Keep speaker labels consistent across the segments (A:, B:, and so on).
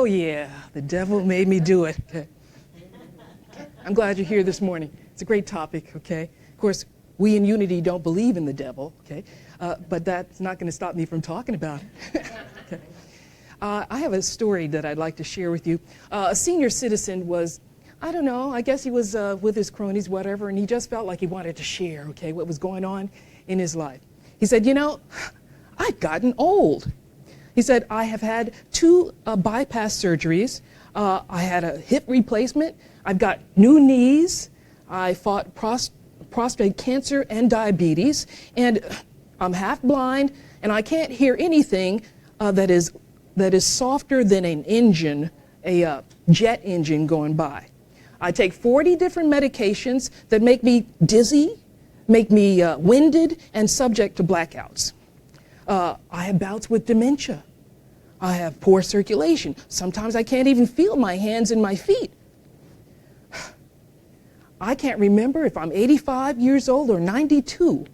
A: Oh yeah, the devil made me do it. Okay. I'm glad you're here this morning. It's a great topic, okay? Of course, we in Unity don't believe in the devil, okay? But that's not going to stop me from talking about it. Okay. I have a story that I'd like to share with you. A senior citizen was, I don't know, I guess he was with his cronies, whatever, and he just felt like he wanted to share, okay, what was going on in his life. He said, you know, I've gotten old. He said, I have had 2 bypass surgeries. I had a hip replacement. I've got new knees. I fought prostate cancer and diabetes. And I'm half blind, and I can't hear anything that is softer than an engine, a jet engine going by. I take 40 different medications that make me dizzy, make me winded, and subject to blackouts. I have bouts with dementia. I have poor circulation. Sometimes I can't even feel my hands and my feet. I can't remember if I'm 85 years old or 92.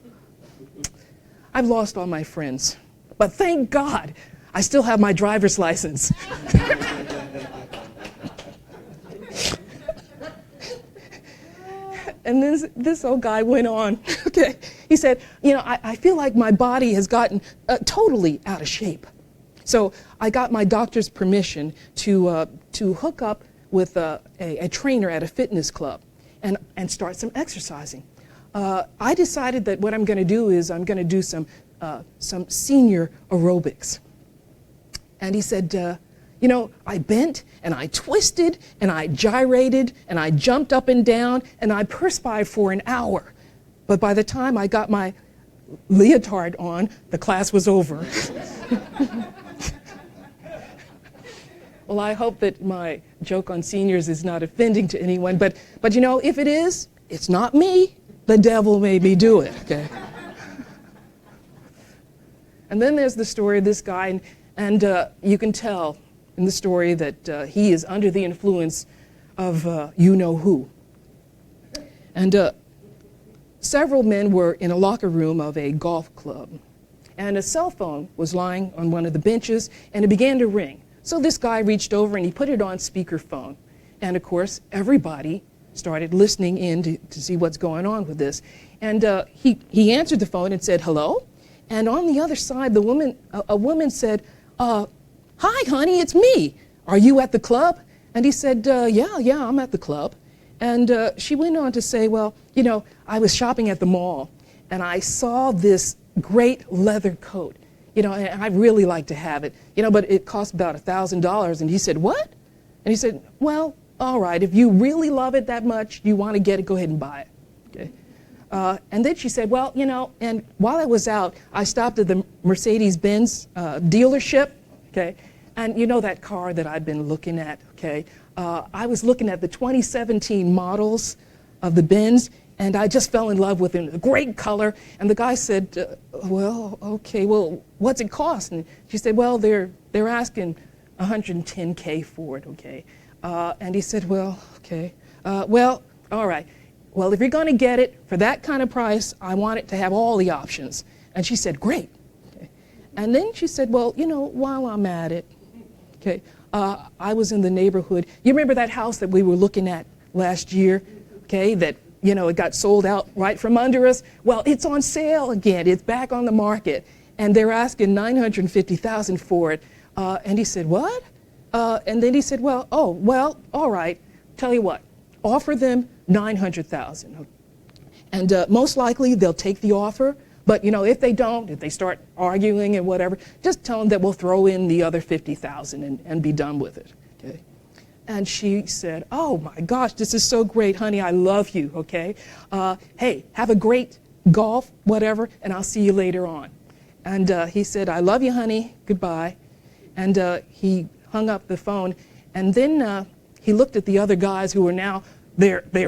A: I've lost all my friends, but thank God I still have my driver's license. And this old guy went on, okay. He said, you know, I feel like my body has gotten totally out of shape. So I got my doctor's permission to hook up with a trainer at a fitness club and start some exercising. I decided that what I'm going to do is I'm going to do some senior aerobics. And he said, you know, I bent and I twisted and I gyrated and I jumped up and down and I perspired for an hour. But by the time I got my leotard on, the class was over. Well, I hope that my joke on seniors is not offending to anyone, but you know, if it is, it's not me. The devil made me do it, okay? And then there's the story of this guy, and you can tell in the story that he is under the influence of you-know-who. And several men were in a locker room of a golf club, and a cell phone was lying on one of the benches, and it began to ring. So this guy reached over and he put it on speakerphone. And of course, everybody started listening in to see what's going on with this. And he answered the phone and said, hello? And on the other side, a woman said, hi, honey, it's me. Are you at the club? And he said, yeah, I'm at the club. And she went on to say, well, you know, I was shopping at the mall and I saw this great leather coat. You know, and I'd really like to have it, you know, but it cost about $1,000. And he said, what? And he said, well, all right, if you really love it that much, you want to get it, go ahead and buy it, okay? And then she said, well, you know, and while I was out, I stopped at the Mercedes-Benz dealership, okay? And you know that car that I've been looking at, okay? I was looking at the 2017 models of the Benz, and I just fell in love with it. A great color. And the guy said, well, okay, well, what's it cost? And she said, well, they're asking $110K for it, okay? And he said, well, okay. Well, all right. Well, if you're going to get it for that kind of price, I want it to have all the options. And she said, great. Okay. And then she said, well, you know, while I'm at it, okay, I was in the neighborhood. You remember that house that we were looking at last year, okay, that, you know, it got sold out right from under us? Well, it's on sale again. It's back on the market. And they're asking $950,000 for it. And he said, what? And then he said, well, all right. Tell you what, offer them $900,000. And most likely they'll take the offer. But, you know, if they don't, if they start arguing and whatever, just tell them that we'll throw in the other $50,000 and be done with it, okay? And she said, oh my gosh, this is so great, honey, I love you, okay? Hey, have a great golf, whatever, and I'll see you later on. And he said, I love you, honey, goodbye. And he hung up the phone, and then he looked at the other guys who were now, they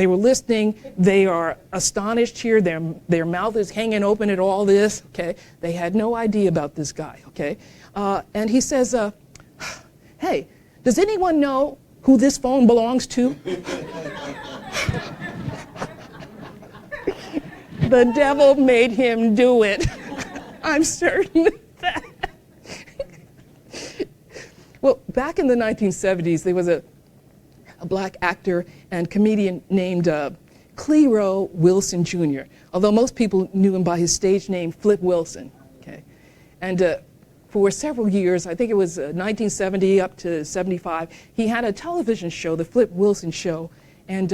A: were listening. They are astonished here. Their mouth is hanging open at all this, okay? They had no idea about this guy, okay? And he says, hey, does anyone know who this phone belongs to? The devil made him do it. I'm certain of that. Well, back in the 1970s, there was a black actor and comedian named Clero Wilson Jr., although most people knew him by his stage name, Flip Wilson. Okay? And for several years, I think it was 1970 up to 75, he had a television show, the Flip Wilson Show, and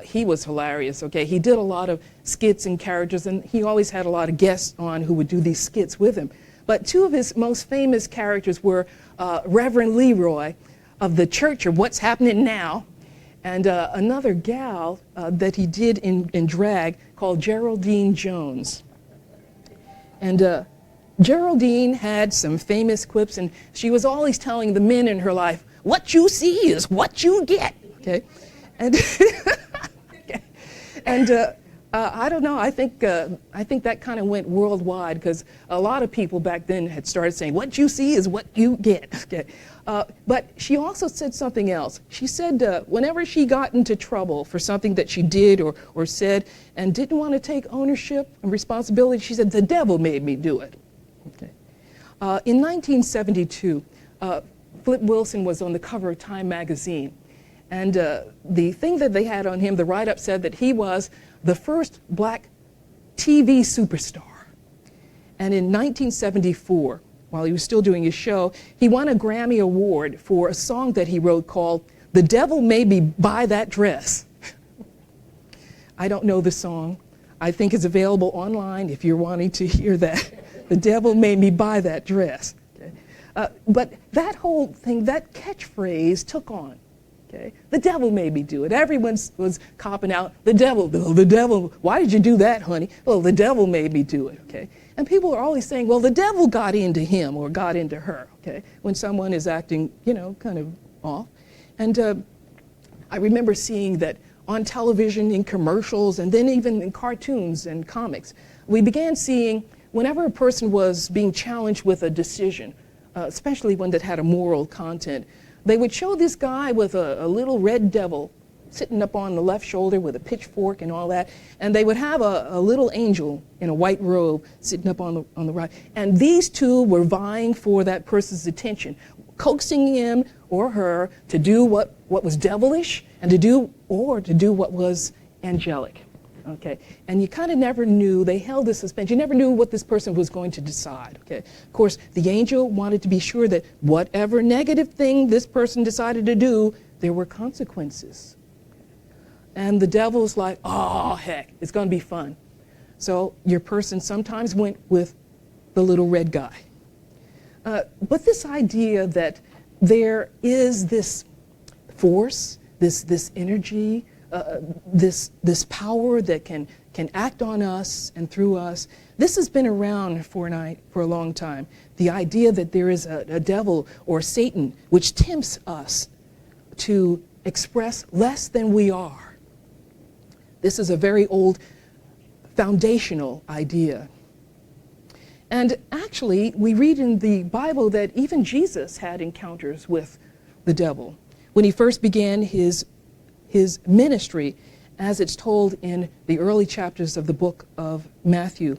A: he was hilarious, okay? He did a lot of skits and characters, and he always had a lot of guests on who would do these skits with him. But two of his most famous characters were Reverend Leroy of the Church of What's Happening Now, and another gal that he did in drag called Geraldine Jones. And Geraldine had some famous quips, and she was always telling the men in her life, what you see is what you get, okay? And, okay. And I don't know, I think that kind of went worldwide, because a lot of people back then had started saying, what you see is what you get, okay? But she also said something else. She said whenever she got into trouble for something that she did or said and didn't want to take ownership and responsibility, she said, the devil made me do it. Okay. In 1972, Flip Wilson was on the cover of Time magazine. And the thing that they had on him, the write-up said that he was the first black TV superstar. And in 1974, while he was still doing his show, he won a Grammy Award for a song that he wrote called The Devil Made Me Buy That Dress. I don't know the song. I think it's available online if you're wanting to hear that. The devil made me buy that dress. Okay? But that whole thing, that catchphrase took on. Okay? The devil made me do it. Everyone was copping out, the devil, why did you do that, honey? Well, the devil made me do it, okay? And people are always saying, well, the devil got into him or got into her, okay? When someone is acting, you know, kind of off. And I remember seeing that on television, in commercials, and then even in cartoons and comics, we began seeing whenever a person was being challenged with a decision, especially one that had a moral content, they would show this guy with a little red devil sitting up on the left shoulder with a pitchfork and all that, and they would have a little angel in a white robe sitting up on the right. And these two were vying for that person's attention, coaxing him or her to do what was devilish and to do what was angelic. Okay, and you kind of never knew, they held the suspense, you never knew what this person was going to decide, okay? Of course, the angel wanted to be sure that whatever negative thing this person decided to do, there were consequences. And the devil's like, oh, heck, it's going to be fun. So your person sometimes went with the little red guy. But this idea that there is this force, this energy, this power that can act on us and through us, this has been around for a long time. The idea that there is a devil or Satan which tempts us to express less than we are. This is a very old foundational idea. And actually, we read in the Bible that even Jesus had encounters with the devil. When he first began his ministry, as it's told in the early chapters of the book of Matthew.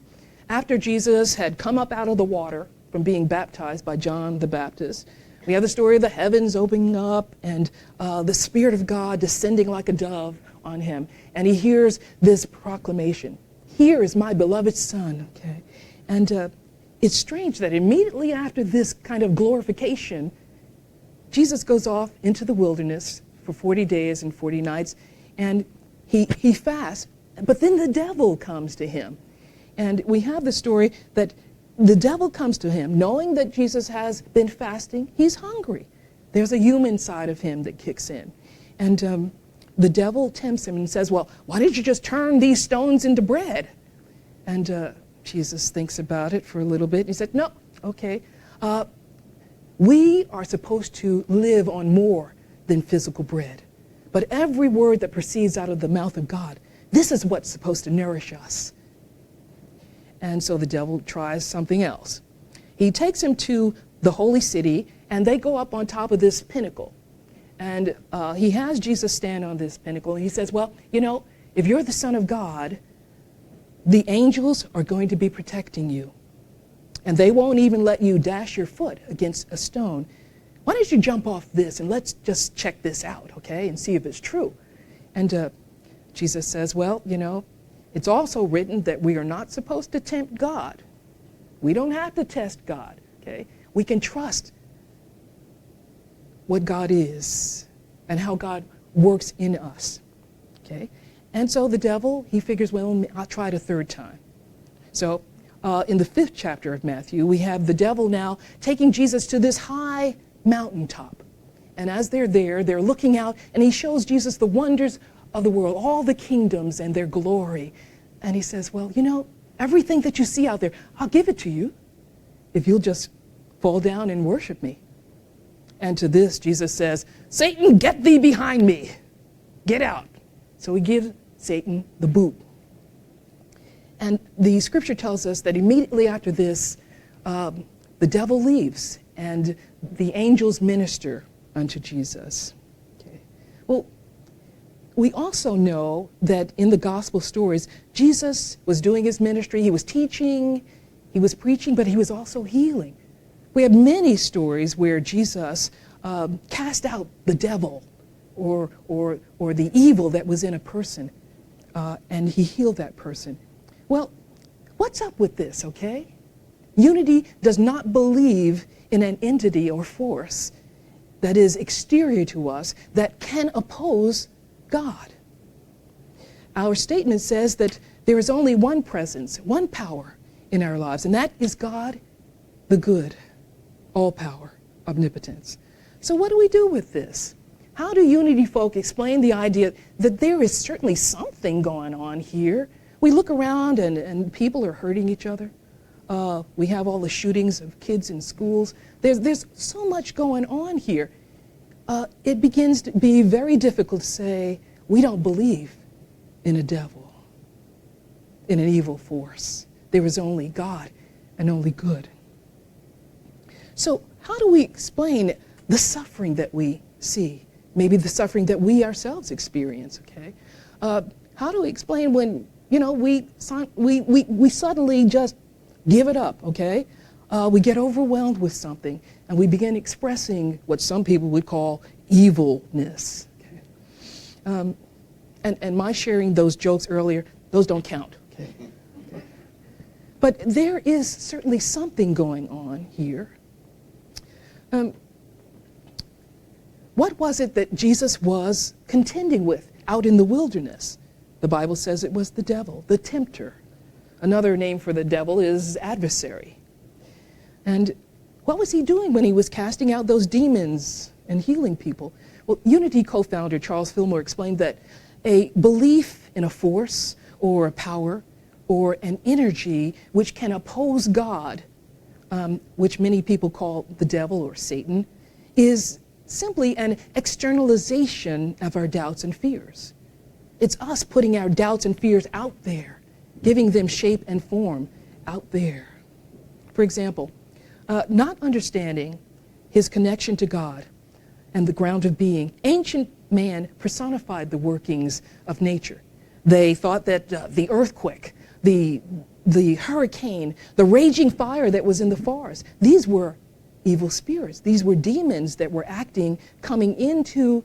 A: After Jesus had come up out of the water from being baptized by John the Baptist, we have the story of the heavens opening up and the Spirit of God descending like a dove on him. And he hears this proclamation, "Here is my beloved Son." Okay? And it's strange that immediately after this kind of glorification, Jesus goes off into the wilderness for 40 days and 40 nights, and he fasts, but then the devil comes to him. And we have the story that the devil comes to him, knowing that Jesus has been fasting, he's hungry. There's a human side of him that kicks in. And the devil tempts him and says, well, why did you just turn these stones into bread? And Jesus thinks about it for a little bit, and he said, no, okay. We are supposed to live on more than physical bread. But every word that proceeds out of the mouth of God, this is what's supposed to nourish us. And so the devil tries something else. He takes him to the holy city, and they go up on top of this pinnacle. And he has Jesus stand on this pinnacle, and he says, well, you know, if you're the Son of God, the angels are going to be protecting you. And they won't even let you dash your foot against a stone. why don't you jump off this and let's just check this out, okay, and see if it's true. And Jesus says, well, it's also written that we are not supposed to tempt God. We don't have to test God, okay? We can trust what God is and how God works in us, okay? And so the devil, he figures, well, I'll try it a third time. So in the 5th chapter of Matthew, we have the devil now taking Jesus to this high mountaintop. And as they're there, they're looking out, and he shows Jesus the wonders of the world, all the kingdoms and their glory. And he says, well, everything that you see out there, I'll give it to you if you'll just fall down and worship me. And to this, Jesus says, Satan, get thee behind me. Get out. So he gives Satan the boot. And the scripture tells us that immediately after this, the devil leaves and the angels minister unto Jesus. Okay. Well, we also know that in the gospel stories, Jesus was doing his ministry. He was teaching, he was preaching, but he was also healing. We have many stories where Jesus cast out the devil or the evil that was in a person, and he healed that person. Well, what's up with this, okay? Unity does not believe in an entity or force that is exterior to us that can oppose God. Our statement says that there is only one presence, one power in our lives, and that is God, the good, all power, omnipotence. So what do we do with this? How do unity folk explain the idea that there is certainly something going on here? We look around and people are hurting each other. We have all the shootings of kids in schools. There's so much going on here. It begins to be very difficult to say, we don't believe in a devil, in an evil force. There is only God and only good. So how do we explain the suffering that we see? Maybe the suffering that we ourselves experience, okay? How do we explain when, we suddenly just give it up, okay? We get overwhelmed with something and we begin expressing what some people would call evilness. Okay? And my sharing those jokes earlier, those don't count, okay? But there is certainly something going on here. What was it that Jesus was contending with out in the wilderness? The Bible says it was the devil, the tempter. Another name for the devil is adversary. And what was he doing when he was casting out those demons and healing people? Well, Unity co-founder Charles Fillmore explained that a belief in a force or a power or an energy which can oppose God, which many people call the devil or Satan, is simply an externalization of our doubts and fears. It's us putting our doubts and fears out there, giving them shape and form out there. For example, not understanding his connection to God and the ground of being, ancient man personified the workings of nature. They thought that the earthquake, the hurricane, the raging fire that was in the forest, these were evil spirits. These were demons that were acting, coming into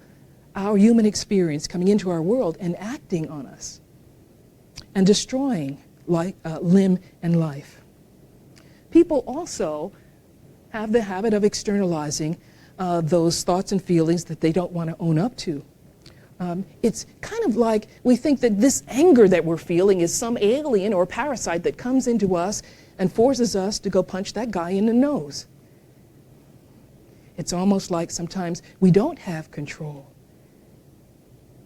A: our human experience, coming into our world and acting on us and destroying limb and life. People also have the habit of externalizing those thoughts and feelings that they don't want to own up to. It's kind of like we think that this anger that we're feeling is some alien or parasite that comes into us and forces us to go punch that guy in the nose. It's almost like sometimes we don't have control.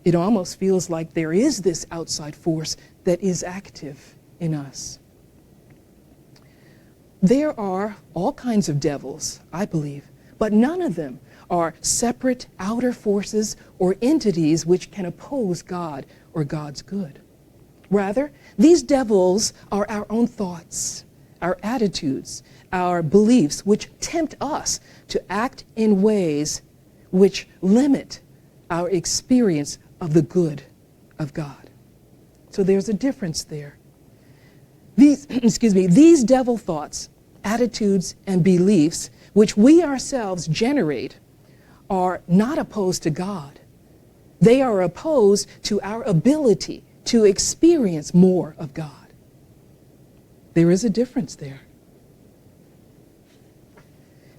A: It almost feels like there is this outside force that is active in us. There are all kinds of devils, I believe, but none of them are separate outer forces or entities which can oppose God or God's good. Rather, these devils are our own thoughts, our attitudes, our beliefs, which tempt us to act in ways which limit our experience of the good of God. So there's a difference there. These devil thoughts, attitudes, and beliefs which we ourselves generate, are not opposed to God. They are opposed to our ability to experience more of God. There is a difference there.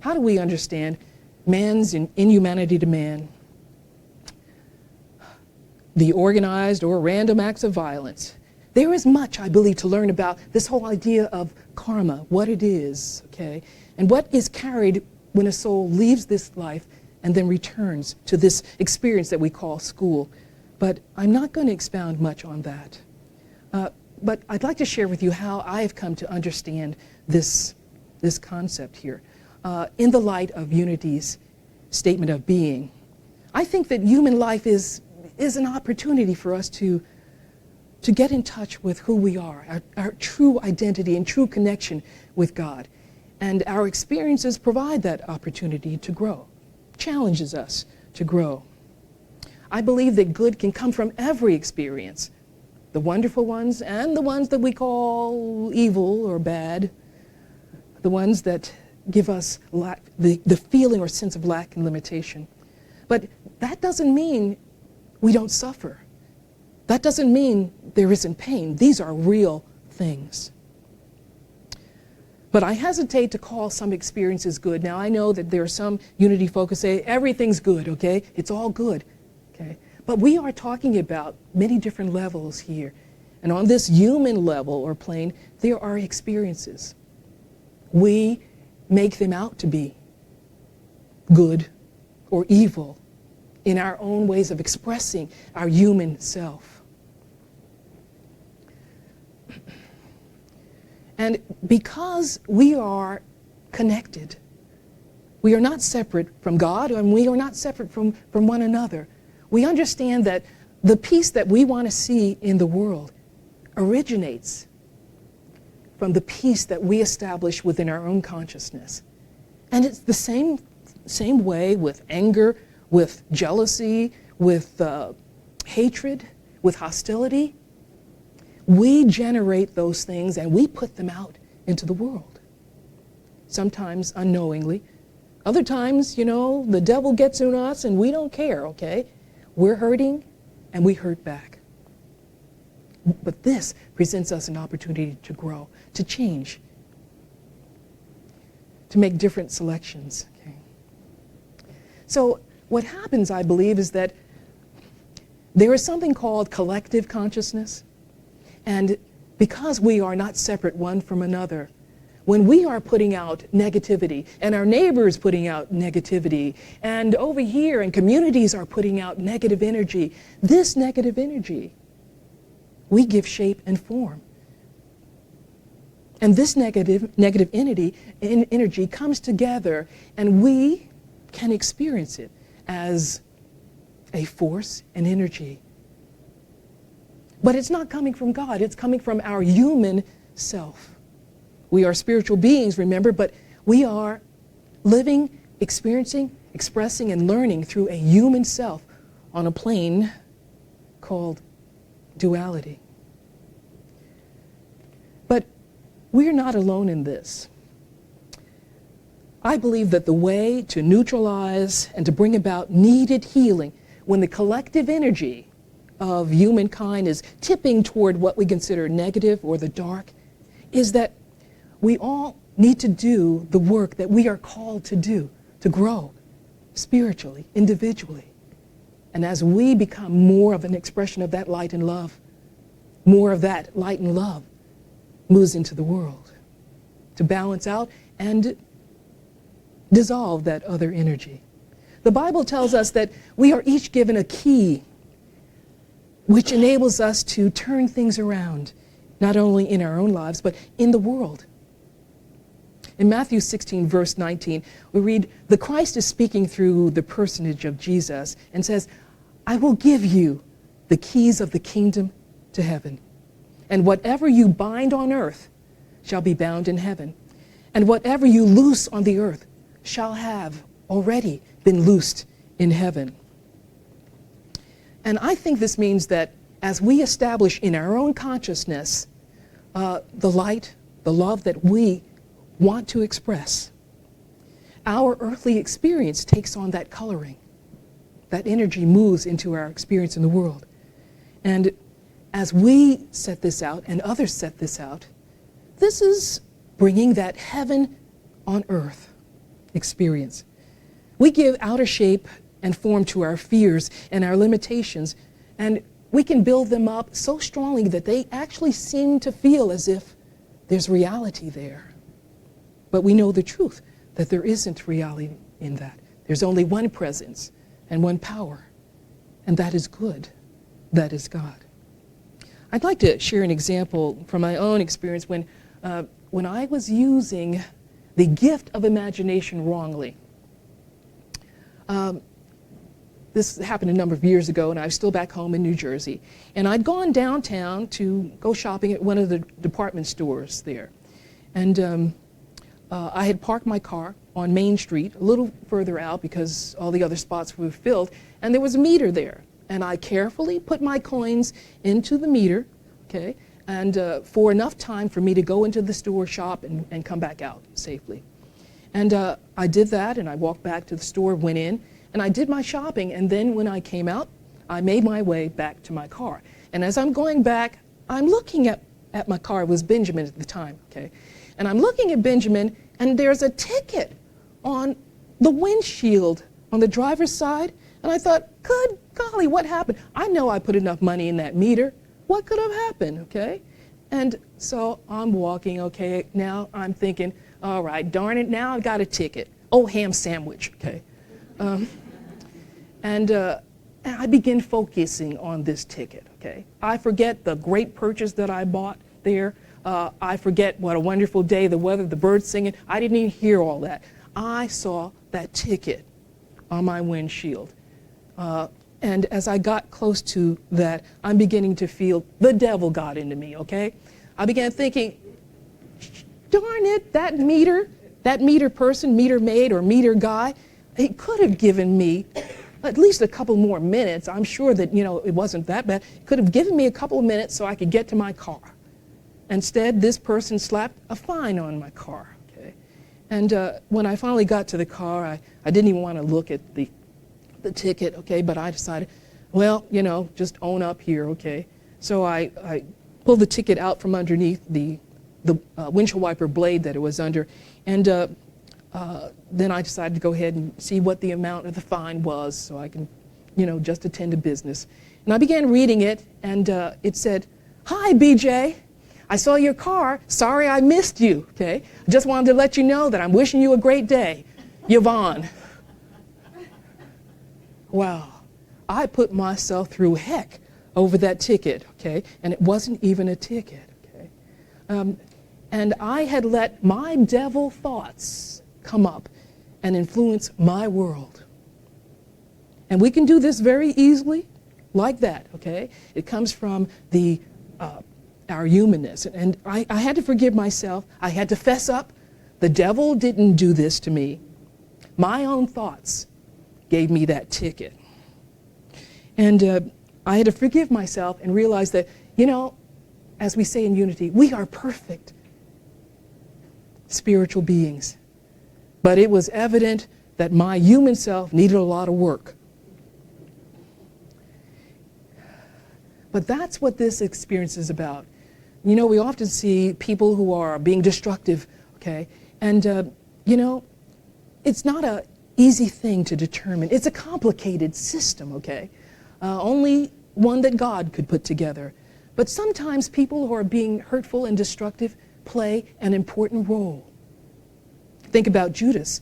A: How do we understand man's inhumanity to man, the organized or random acts of violence? There is much, I believe, to learn about this whole idea of karma, what it is, okay, and what is carried when a soul leaves this life and then returns to this experience that we call school. But I'm not going to expound much on that. But I'd like to share with you how I have come to understand this concept here in the light of Unity's statement of being. I think that human life is an opportunity for us to get in touch with who we are, our true identity and true connection with God. And our experiences provide that opportunity to grow, challenges us to grow. I believe that good can come from every experience, the wonderful ones and the ones that we call evil or bad, the ones that give us the feeling or sense of lack and limitation. But that doesn't mean we don't suffer. That doesn't mean there isn't pain. These are real things. But I hesitate to call some experiences good. Now, I know that there are some Unity folks who say everything's good, okay? It's all good, okay? But we are talking about many different levels here. And on this human level or plane, there are experiences. We make them out to be good or evil in our own ways of expressing our human self. And because we are connected, we are not separate from God, and we are not separate from one another. We understand that the peace that we want to see in the world originates from the peace that we establish within our own consciousness. And it's the same way with anger, with jealousy, with hatred, with hostility. We generate those things and we put them out into the world. Sometimes unknowingly. Other times, you know, the devil gets in us and we don't care, okay? We're hurting and we hurt back. But this presents us an opportunity to grow, to change, to make different selections, okay? So what happens, I believe, is that there is something called collective consciousness. And because we are not separate one from another, when we are putting out negativity, and our neighbors putting out negativity, and over here and communities are putting out negative energy, this negative energy, we give shape and form. And this negative energy comes together, and we can experience it as a force, an energy. But it's not coming from God, it's coming from our human self. We are spiritual beings, remember, but we are living, experiencing, expressing, and learning through a human self on a plane called duality. But we're not alone in this. I believe that the way to neutralize and to bring about needed healing when the collective energy of humankind is tipping toward what we consider negative or the dark is that we all need to do the work that we are called to do, to grow spiritually, individually. And as we become more of an expression of that light and love, more of that light and love moves into the world to balance out and dissolve that other energy. The Bible tells us that we are each given a key which enables us to turn things around, not only in our own lives, but in the world. In Matthew 16, verse 19, we read, the Christ is speaking through the personage of Jesus and says, I will give you the keys of the kingdom to heaven. And whatever you bind on earth shall be bound in heaven. And whatever you loose on the earth shall have already been loosed in heaven. And I think this means that as we establish in our own consciousness the light, the love that we want to express, our earthly experience takes on that coloring. That energy moves into our experience in the world. And as we set this out and others set this out, this is bringing that heaven on earth experience. We give outer shape and form to our fears and our limitations, and we can build them up so strongly that they actually seem to feel as if there's reality there. But we know the truth, that there isn't reality in that. There's only one presence and one power, and that is good. That is God. I'd like to share an example from my own experience when I was using the gift of imagination wrongly. This happened a number of years ago, and I was still back home in New Jersey. And I'd gone downtown to go shopping at one of the department stores there. And I had parked my car on Main Street, a little further out because all the other spots were filled, and there was a meter there. And I carefully put my coins into the meter, okay, and for enough time for me to go into the store, shop, and come back out safely. And I did that, and I walked back to the store, went in, and I did my shopping, and then when I came out, I made my way back to my car. And as I'm going back, I'm looking at my car. It was Benjamin at the time, okay? And I'm looking at Benjamin, and there's a ticket on the windshield on the driver's side, and I thought, good golly, what happened? I know I put enough money in that meter. What could have happened, okay? And so I'm walking, okay, now I'm thinking, all right, darn it, now I've got a ticket. Oh, ham sandwich, okay? And I begin focusing on this ticket, okay? I forget the great purchase that I bought there. I forget what a wonderful day, the weather, the birds singing. I didn't even hear all that. I saw that ticket on my windshield. And as I got close to that, I'm beginning to feel the devil got into me, okay? I began thinking, darn it, that meter person, meter maid, or meter guy, he could have given me at least a couple more minutes. I'm sure that, it wasn't that bad. Could have given me a couple of minutes so I could get to my car. Instead, this person slapped a fine on my car, okay? And when I finally got to the car, I didn't even want to look at the ticket, okay? But I decided, well, just own up here, okay? So I pulled the ticket out from underneath the windshield wiper blade that it was under, and then I decided to go ahead and see what the amount of the fine was so I can, just attend to business. And I began reading it, and it said, "Hi, BJ. I saw your car. Sorry I missed you, okay? Just wanted to let you know that I'm wishing you a great day. Yvonne." Wow. I put myself through heck over that ticket, okay? And it wasn't even a ticket, okay? And I had let my devil thoughts come up and influence my world. And we can do this very easily, like that, okay? It comes from our humanness. And I had to forgive myself. I had to fess up. The devil didn't do this to me. My own thoughts gave me that ticket. And I had to forgive myself and realize that, as we say in unity, we are perfect spiritual beings. But it was evident that my human self needed a lot of work. But that's what this experience is about. We often see people who are being destructive, okay? And, it's not an easy thing to determine. It's a complicated system, okay? Only one that God could put together. But sometimes people who are being hurtful and destructive play an important role. Think about Judas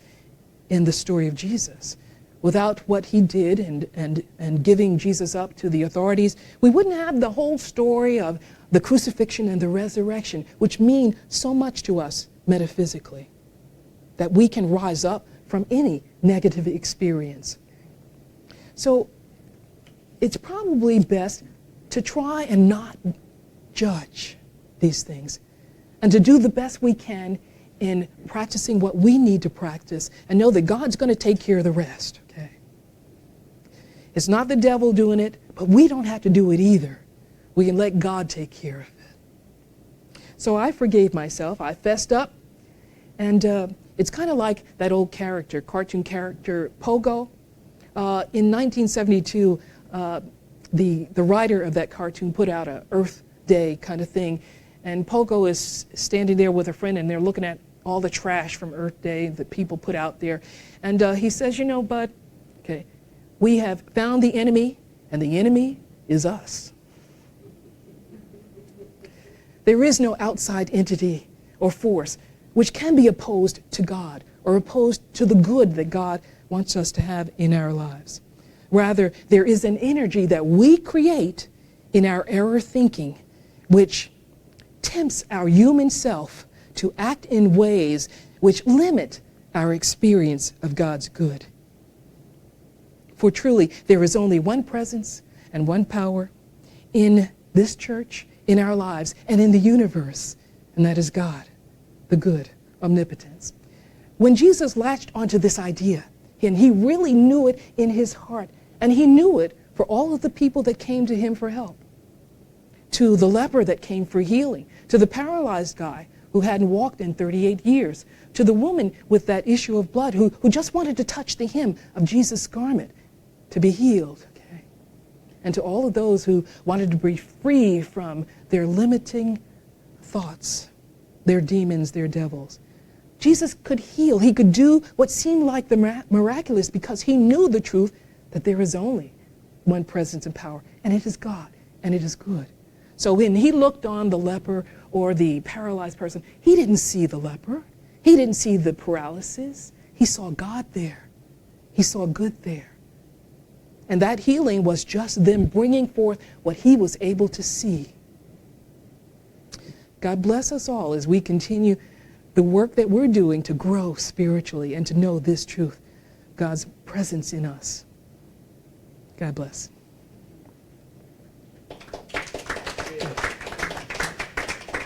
A: in the story of Jesus. Without what he did and giving Jesus up to the authorities, we wouldn't have the whole story of the crucifixion and the resurrection, which mean so much to us metaphysically, that we can rise up from any negative experience. So it's probably best to try and not judge these things and to do the best we can in practicing what we need to practice and know that God's going to take care of the rest, okay? It's not the devil doing it, but we don't have to do it either. We can let God take care of it. So I forgave myself. I fessed up, and It's kind of like that old character, cartoon character, Pogo. In 1972, the writer of that cartoon put out a Earth Day kind of thing, and Pogo is standing there with a friend, and they're looking at all the trash from Earth Day that people put out there. And he says, you know, bud, okay, we have found the enemy, and the enemy is us. There is no outside entity or force which can be opposed to God or opposed to the good that God wants us to have in our lives. Rather, there is an energy that we create in our error thinking, which tempts our human self to act in ways which limit our experience of God's good. For truly, there is only one presence and one power in this church, in our lives, and in the universe, and that is God, the good, omnipotence. When Jesus latched onto this idea, and he really knew it in his heart, and he knew it for all of the people that came to him for help, to the leper that came for healing, to the paralyzed guy who hadn't walked in 38 years, to the woman with that issue of blood who just wanted to touch the hem of Jesus' garment to be healed, okay? And to all of those who wanted to be free from their limiting thoughts, their demons, their devils. Jesus could heal. He could do what seemed like the miraculous because he knew the truth that there is only one presence and power, and it is God, and it is good. So when he looked on the leper or the paralyzed person, he didn't see the leper. He didn't see the paralysis. He saw God there. He saw good there. And that healing was just them bringing forth what he was able to see. God bless us all as we continue the work that we're doing to grow spiritually and to know this truth, God's presence in us. God bless.